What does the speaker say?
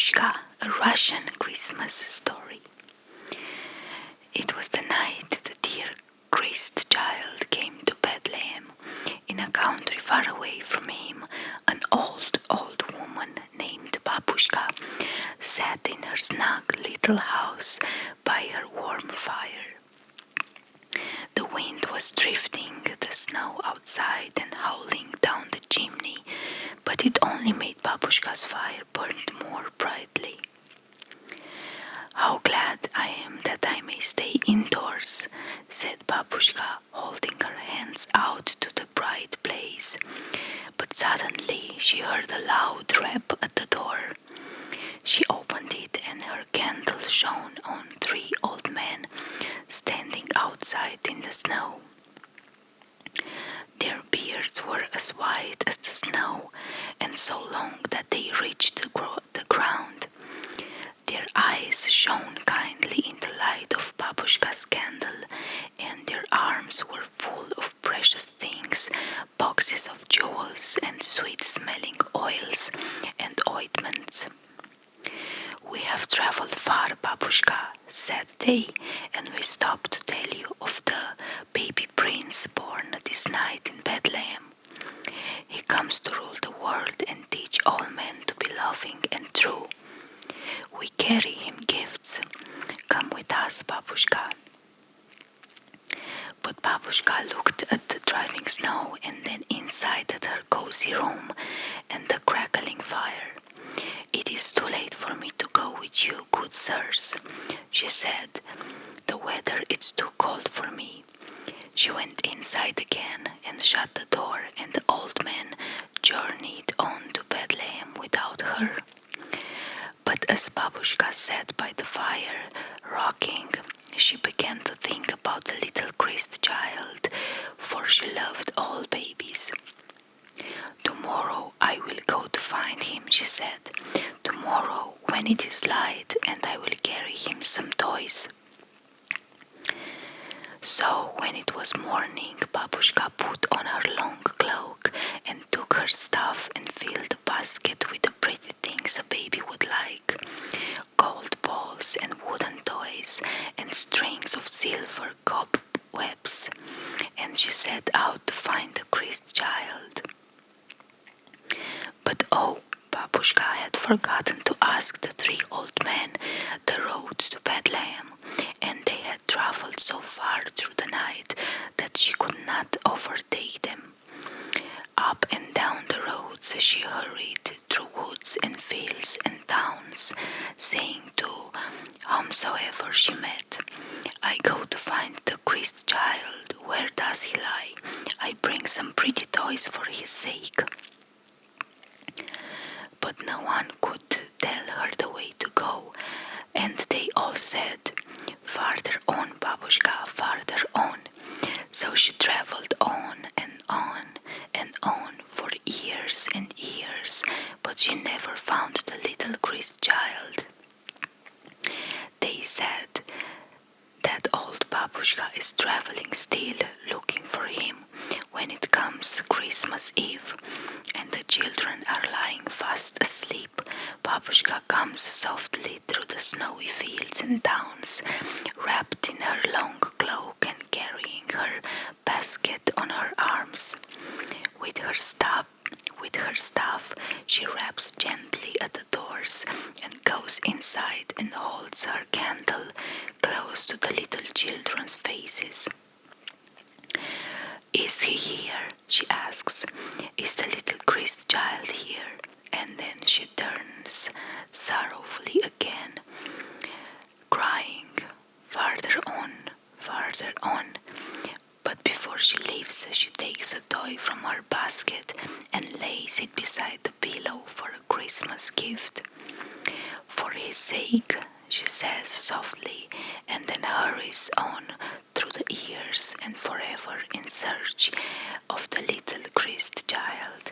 Babouscka, a Russian Christmas story. It was the night the dear Christ child came to Bethlehem. In a country far away from him, an old woman named Babouscka sat in her snug little house by her warm fire. The wind was drifting the snow outside and howling down the chimney, but it only made Babouscka's fire burn more brightly. "How glad I am that I may stay indoors," said Babouscka, holding her hands out to the bright blaze. But suddenly she heard a loud rap at the door. She opened it, and her candle shone on 3 old men standing outside in the snow. Their beards were as white as the snow and so long that they reached the ground. Their eyes shone kindly in the light of Babouscka's candle, and their arms were full of precious things, boxes of jewels and sweet-smelling oils and ointments. "We have traveled far, Babouscka," said they, "and we stopped to tell you of the baby prince born this night in Bethlehem. He comes to rule the world and teach all men to be loving and true. We carry him gifts. Come with us, Babouscka." But Babouscka looked at the driving snow and then inside at her cozy room and the crackling fire. "It is too late for me to go with you, good sirs," she said. "The weather is too cold for me." She went inside again and shut the door, and the old man journeyed on to Bethlehem without her. But as Babouscka sat by the fire, rocking, she began to think about the little Christ child, for she loved all babies. "Tomorrow I will go to find him," she said. "Tomorrow when it is light, and I will carry him some toys." So when it was morning, Babouscka put on her long cloak and took her stuff and filled the basket with the pretty things a baby would like: gold balls and wooden toys and strings of silver cobwebs, and she set out to find the Christ child. But Babouscka had forgotten to ask the 3 old men the road to Bethlehem, and they had traveled so far through the night that she could not overtake them. Up and down the roads she hurried, through woods and fields and towns, saying to whomsoever she met, "I go to find the Christ child. Where does he lie? I bring some pretty toys for his sake." But no one could tell her the way to go, and they all said, "Farther on, Babouscka, farther on." So she traveled on and on and on for years and years, but she never found the little Christ child. They said that old Babouscka is traveling still, looking for him. When it comes Christmas Eve and the children are lying fast asleep, Babouscka comes softly through the snowy fields and towns, wrapped in her long cloak and carrying her basket on her arms. With her staff, she raps gently at the doors and goes inside and holds her candle close to the little children's faces. "Is he here?" she asks. "Is the little Christ child here?" And then she turns sorrowfully again, crying, "Farther on, farther on." But before she leaves, she takes a toy from her basket and lays it beside the pillow for a Christmas gift. "For his sake," she says softly, and then hurries on through the years and forever in search of the little Christ child.